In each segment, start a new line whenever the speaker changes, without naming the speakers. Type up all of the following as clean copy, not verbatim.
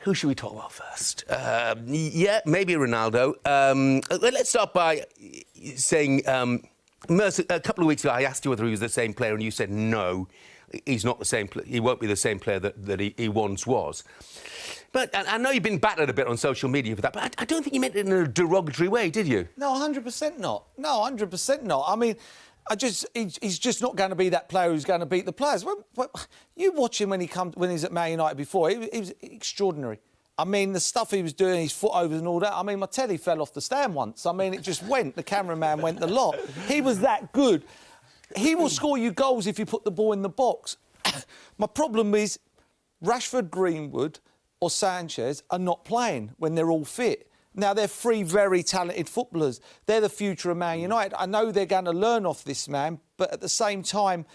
Who should we talk about first? Yeah, maybe Ronaldo. Let's start by saying, Merson, a couple of weeks ago, I asked you whether he was the same player, and you said no, he's not the same. He won't be the same player that he once was. But I know you've been battered a bit on social media for that, but I don't think you meant it in a derogatory way, did you?
No, 100% not. No, 100% not. I mean, he's just not going to be that player who's going to beat the players. You watch him when he's at Man United before. He was extraordinary. I mean, the stuff he was doing, his foot overs and all that. I mean, my telly fell off the stand once. I mean, it just went. The cameraman went the lot. He was that good. He will score you goals if you put the ball in the box. My problem is Rashford, Greenwood or Sanchez are not playing when they're all fit. Now, they're three very talented footballers. They're the future of Man United. I know they're going to learn off this man, but at the same time,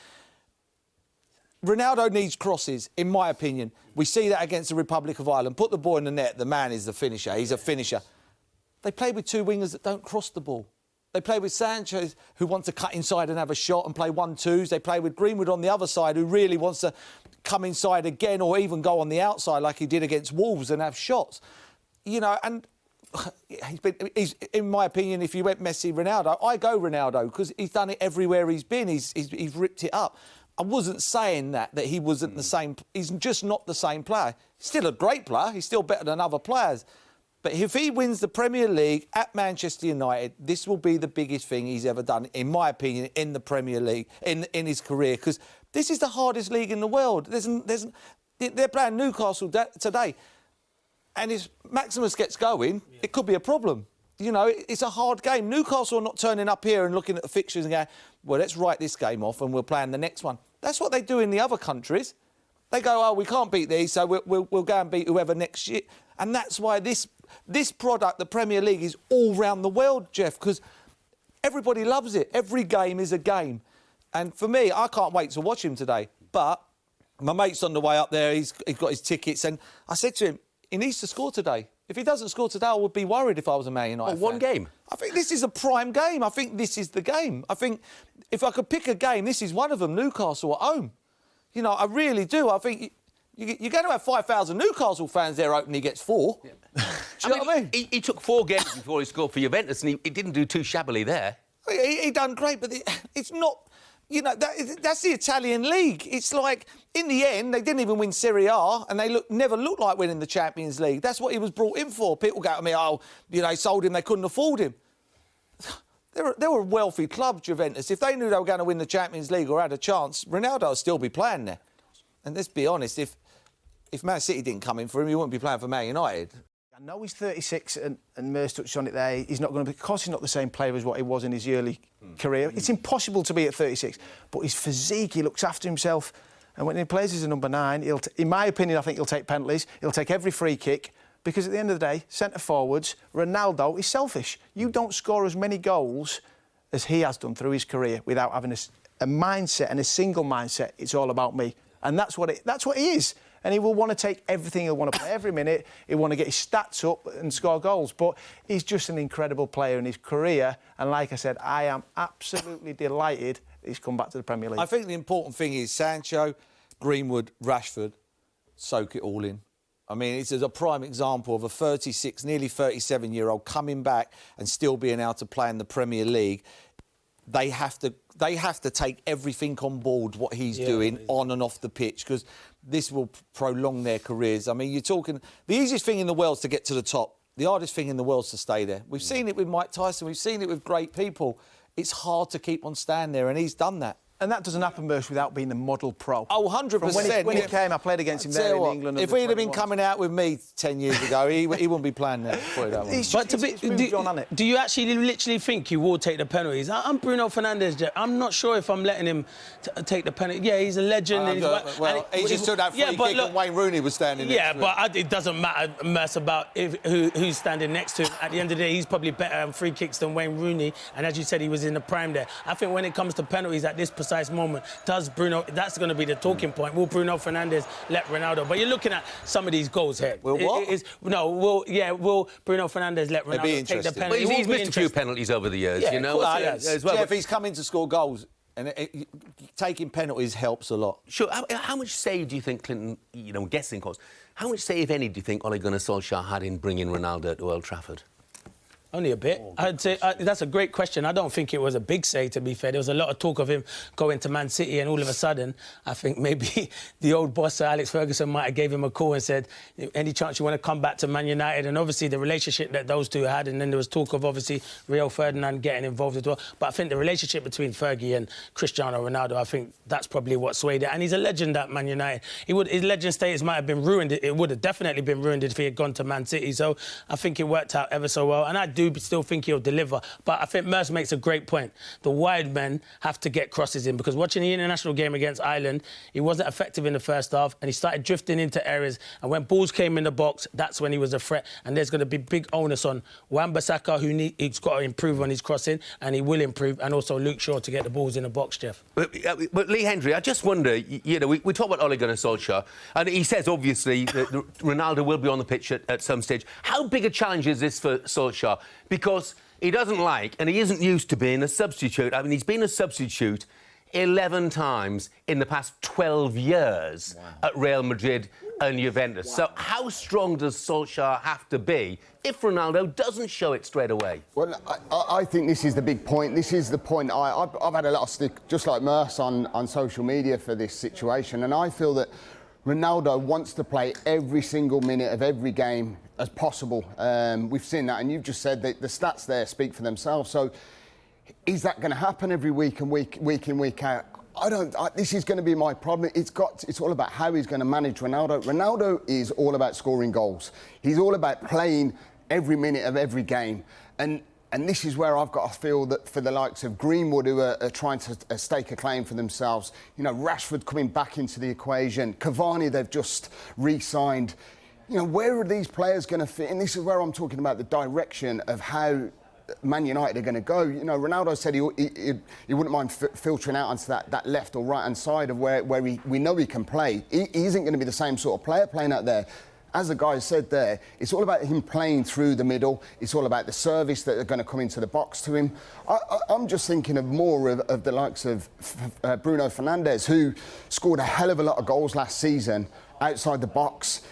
Ronaldo needs crosses, in my opinion. We see that against the Republic of Ireland. Put the ball in the net, the man is the finisher. He's a finisher. They play with two wingers that don't cross the ball. They play with Sanchez, who wants to cut inside and have a shot and play 1-2s. They play with Greenwood on the other side, who really wants to come inside again or even go on the outside like he did against Wolves and have shots. You know, and he's in my opinion, if you went Messi, Ronaldo, I go Ronaldo because he's done it everywhere he's been. He's ripped it up. I wasn't saying that he wasn't the same. He's just not the same player. Still a great player. He's still better than other players. But if he wins the Premier League at Manchester United, this will be the biggest thing he's ever done, in my opinion, in the Premier League, in his career. Because this is the hardest league in the world. They're playing Newcastle today. And if Maximus gets going, it could be a problem. You know, it's a hard game. Newcastle are not turning up here and looking at the fixtures and going, well, let's write this game off and we'll plan the next one. That's what they do in the other countries. They go, oh, we can't beat these, so we'll go and beat whoever next year. And that's why this product, the Premier League, is all round the world, Jeff, because everybody loves it. Every game is a game. And for me, I can't wait to watch him today. But my mate's on the way up there. He's got his tickets. And I said to him, he needs to score today. If he doesn't score today, I would be worried if I was a Man United fan.
One game?
I think this is a prime game. I think this is the game. I think if I could pick a game, this is one of them, Newcastle at home. You know, I really do. I think you're going to have 5,000 Newcastle fans there hoping he gets 4. Yeah. Do you know what I mean?
He took 4 games before he scored for Juventus, and he didn't do too shabbily there.
He done great, but it's not... You know, that's the Italian league. It's like, in the end, they didn't even win Serie A and they never looked like winning the Champions League. That's what he was brought in for. People go to me, oh, you know, they sold him, they couldn't afford him. They were a wealthy club, Juventus. If they knew they were going to win the Champions League or had a chance, Ronaldo would still be playing there. And let's be honest, if Man City didn't come in for him, he wouldn't be playing for Man United.
I know he's 36 and Merson touched on it there. He's not going to be... Of course, he's not the same player as what he was in his early career. It's impossible to be at 36. But his physique, he looks after himself. And when he plays as a number 9, in my opinion, I think he'll take penalties. He'll take every free kick. Because at the end of the day, centre-forwards, Ronaldo is selfish. You don't score as many goals as he has done through his career without having a mindset and a single mindset. It's all about me. And that's what he is. And he will want to take everything. He'll want to play every minute. He'll want to get his stats up and score goals. But he's just an incredible player in his career. And like I said, I am absolutely delighted he's come back to the Premier League.
I think the important thing is Sancho, Greenwood, Rashford, soak it all in. I mean, it's a prime example of a 36, nearly 37-year-old coming back and still being able to play in the Premier League. They have to take everything on board what he's doing on and off the pitch, because this will prolong their careers. I mean, you're talking... The easiest thing in the world is to get to the top. The hardest thing in the world is to stay there. We've seen it with Mike Tyson. We've seen it with great people. It's hard to keep on standing there, and he's done that.
And that doesn't happen, Merson, without being the model pro.
Oh, 100%.
When he came, I played against him there in England.
If he'd have been coming out with me 10 years ago, he wouldn't be playing there.
Do you actually literally think he will take the penalties? I'm Bruno Fernandes, Jeff. I'm not sure if I'm letting him take the penalty. Yeah, he's a legend.
He just took that free kick and Wayne Rooney was standing next to him.
Yeah, but it doesn't matter, Merce, about who's standing next to him. At the end of the day, he's probably better at free kicks than Wayne Rooney. And as you said, he was in the prime there. I think when it comes to penalties at this precise moment, does Bruno... That's going to be the talking point. Will Bruno Fernandes let Ronaldo... But you're looking at some of these goals here.
Will what?
Will Bruno Fernandes let Ronaldo take the penalty?
He's missed a few penalties over the years, you know.
Jeff, he's come in to score goals. And taking penalties helps a lot.
Sure. How much say do you think Clinton, guessing, of course, how much say, if any, do you think Ole Gunnar Solskjaer had in bringing Ronaldo to Old Trafford?
Only a bit. I'd say that's a great question. I don't think it was a big say, to be fair. There was a lot of talk of him going to Man City, and all of a sudden, I think maybe the old boss, Sir Alex Ferguson, might have gave him a call and said, any chance you want to come back to Man United? And obviously the relationship that those two had, and then there was talk of, obviously, Rio Ferdinand getting involved as well. But I think the relationship between Fergie and Cristiano Ronaldo, I think that's probably what swayed it. And he's a legend at Man United. His legend status might have been ruined. It would have definitely been ruined if he had gone to Man City. So I think it worked out ever so well. And I do still think he'll deliver. But I think Merson makes a great point. The wide men have to get crosses in, because watching the international game against Ireland, he wasn't effective in the first half and he started drifting into areas. And when balls came in the box, that's when he was a threat. And there's going to be big onus on Wan-Bissaka, he's got to improve on his crossing, and he will improve, and also Luke Shaw to get the balls in the box, Jeff.
But Lee Hendry, I just wonder, we talk about Ole Gunnar Solskjaer, and he says, obviously, that Ronaldo will be on the pitch at some stage. How big a challenge is this for Solskjaer? Because he doesn't like, and he isn't used to being a substitute. I mean, he's been a substitute 11 times in the past 12 years at Real Madrid and Juventus. Wow. So how strong does Solskjaer have to be if Ronaldo doesn't show it straight away?
Well, I think this is the big point. This is the point. I've had a lot of stick, just like Merson, on social media for this situation, and I feel that Ronaldo wants to play every single minute of every game as possible. We've seen that, and you've just said that the stats there speak for themselves. So is that going to happen every week and week in, week out? This is going to be my problem. It's all about how he's going to manage Ronaldo. Ronaldo is all about scoring goals. He's all about playing every minute of every game. And this is where I've got to feel that for the likes of Greenwood, who are trying to stake a claim for themselves, Rashford coming back into the equation, Cavani, they've just re-signed. Where are these players going to fit? And this is where I'm talking about the direction of how Man United are going to go. Ronaldo said he wouldn't mind filtering out onto that left or right-hand side of where we know he can play. He isn't going to be the same sort of player playing out there. As the guy said there, it's all about him playing through the middle. It's all about the service that are going to come into the box to him. I'm just thinking of more of the likes of Bruno Fernandes, who scored a hell of a lot of goals last season outside the box.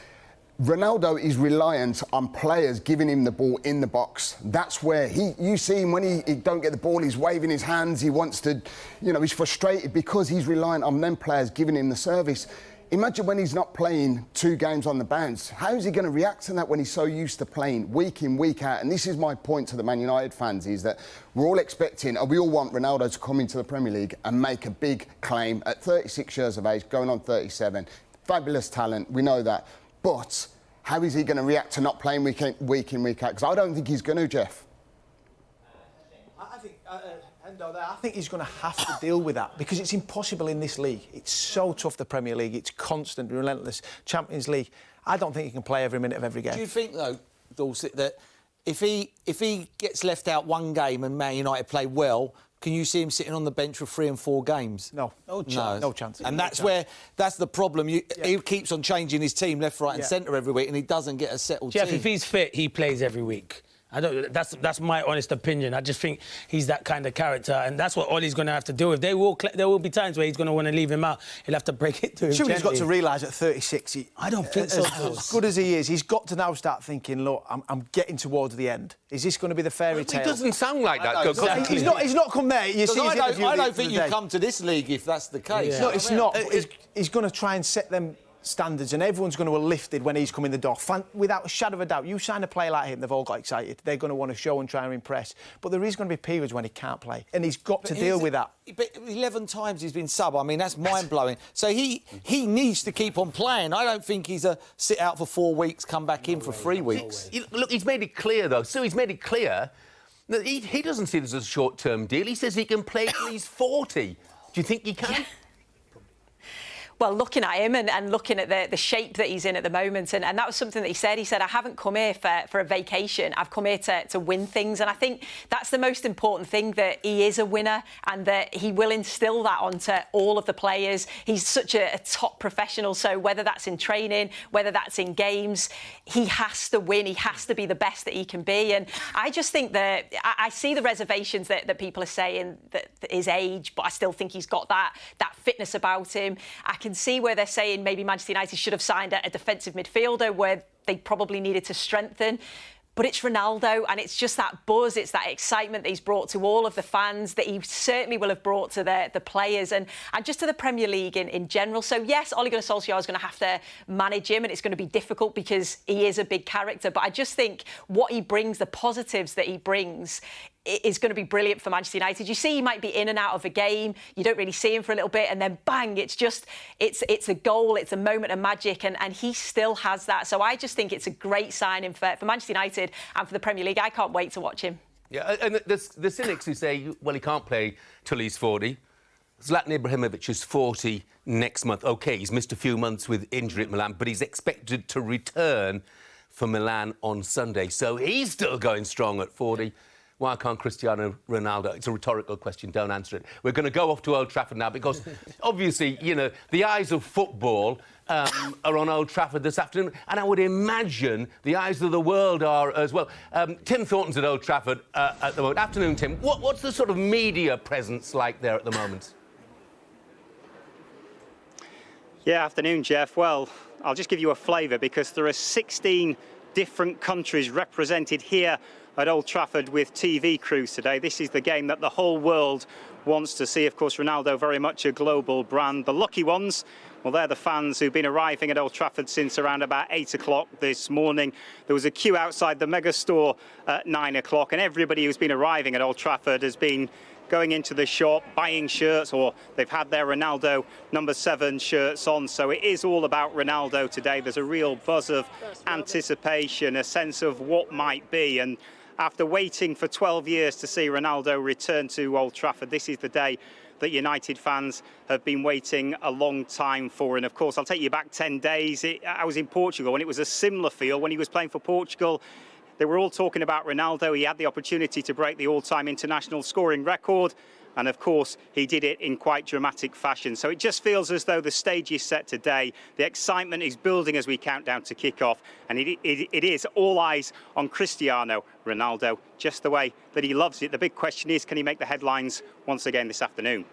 Ronaldo is reliant on players giving him the ball in the box. That's where you see him when he don't get the ball, he's waving his hands, he wants to, he's frustrated because he's reliant on them players giving him the service. Imagine when he's not playing 2 games on the bounce. How is he going to react to that when he's so used to playing week in, week out? And this is my point to the Man United fans, is that we're all expecting, and we all want Ronaldo to come into the Premier League and make a big claim at 36 years of age, going on 37. Fabulous talent, we know that. But how is he going to react to not playing week in, week out? Because I don't think he's going to, Jeff.
I think he's going to have to deal with that, because it's impossible in this league. It's so tough, the Premier League. It's constant, relentless. Champions League, I don't think he can play every minute of every game.
Do you think, though, Dorset, that if he gets left out one game and Man United play well, can you see him sitting on the bench for 3 and 4 games?
No chance. No chance.
And that's the problem. He keeps on changing his team left, right and centre every week, and he doesn't get a settled team.
Jeff, if he's fit, he plays every week. That's my honest opinion. I just think he's that kind of character, and that's what Ollie's going to have to deal with. There will be times where he's going to want to leave him out. He'll have to break it to him.
Sure, he's got to realise at 36,
I don't think so.
As good as he is, he's got to now start thinking, look, I'm getting towards the end. Is this going to be the fairy tale?
It doesn't sound like that.
Exactly. He's not come there. You see
I don't think you come to this league if that's the case.
Yeah. No, it's not. He's going to try and set them standards, and everyone's going to have lifted when he's come in the door. Without a shadow of a doubt, you sign a player like him, they've all got excited. They're going to want to show and try and impress. But there is going to be periods when he can't play, and he's got to deal with that.
But 11 times he's been sub. I mean, that's mind-blowing. So he needs to keep on playing. I don't think he's a sit out for 4 weeks, come back in for 3 weeks.
Look, he's made it clear, though. So he's made it clear that he doesn't see this as a short-term deal. He says he can play till he's 40. Do you think he can?
Well, looking at him and looking at the shape that he's in at the moment, and that was something that he said. He said, I haven't come here for a vacation. I've come here to win things. And I think that's the most important thing, that he is a winner and that he will instill that onto all of the players. He's such a top professional. So whether that's in training, whether that's in games, he has to win. He has to be the best that he can be. And I just think that I see the reservations that people are saying, that his age, but I still think he's got that fitness about him. I can see where they're saying maybe Manchester United should have signed a defensive midfielder where they probably needed to strengthen. But it's Ronaldo, and it's just that buzz, it's that excitement that he's brought to all of the fans, that he certainly will have brought to the players and just to the Premier League in general. So, yes, Ole Gunnar Solskjaer is going to have to manage him, and it's going to be difficult because he is a big character. But I just think what he brings, the positives that he brings, is going to be brilliant for Manchester United. You see, he might be in and out of a game. You don't really see him for a little bit, and then bang, it's a goal. It's a moment of magic, and he still has that. So I just think it's a great signing for Manchester United and for the Premier League. I can't wait to watch him.
Yeah, and the cynics who say, well, he can't play till he's 40. Zlatan Ibrahimovic is 40 next month. OK, he's missed a few months with injury at Milan, but he's expected to return for Milan on Sunday. So he's still going strong at 40. Why can't Cristiano Ronaldo? It's a rhetorical question, don't answer it. We're going to go off to Old Trafford now because, obviously, you know, the eyes of football are on Old Trafford this afternoon, and I would imagine the eyes of the world are as well. Tim Thornton's at Old Trafford at the moment. Afternoon, Tim. What's the sort of media presence like there at the moment?
Yeah, afternoon, Jeff. Well, I'll just give you a flavour because there are 16 different countries represented here at Old Trafford with TV crews today. This is the game that the whole world wants to see. Of course, Ronaldo very much a global brand. The lucky ones, well, they're the fans who've been arriving at Old Trafford since around about 8 o'clock this morning. There was a queue outside the mega store at 9 o'clock, and everybody who's been arriving at Old Trafford has been going into the shop, buying shirts, or they've had their Ronaldo number 7 shirts on. So it is all about Ronaldo today. There's a real buzz of anticipation, a sense of what might be. And after waiting for 12 years to see Ronaldo return to Old Trafford, this is the day that United fans have been waiting a long time for. And of course, I'll take you back 10 days. I was in Portugal, and it was a similar feel when he was playing for Portugal. They were all talking about Ronaldo. He had the opportunity to break the all-time international scoring record. And of course, he did it in quite dramatic fashion. So it just feels as though the stage is set today. The excitement is building as we count down to kick-off. And it is all eyes on Cristiano Ronaldo, just the way that he loves it. The big question is, can he make the headlines once again this afternoon?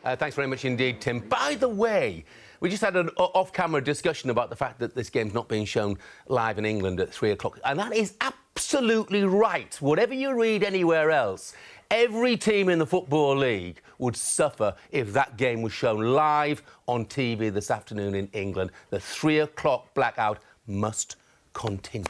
Thanks very much indeed, Tim. By the way, we just had an off-camera discussion about the fact that this game's not being shown live in England at 3 o'clock. And that is absolutely right. Whatever you read anywhere else, every team in the Football League would suffer if that game was shown live on TV this afternoon in England. The 3 o'clock blackout must continue.